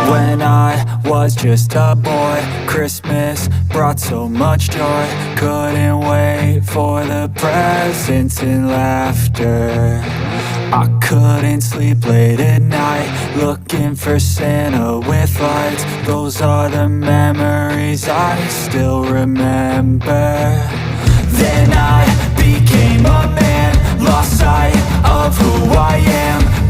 When I was just a boy, Christmas brought so much joy. Couldn't wait for the presents and laughter. I couldn't sleep late at night, looking for Santa with lights. Those are the memories I still remember. Then I became a man, lost sight of who I am.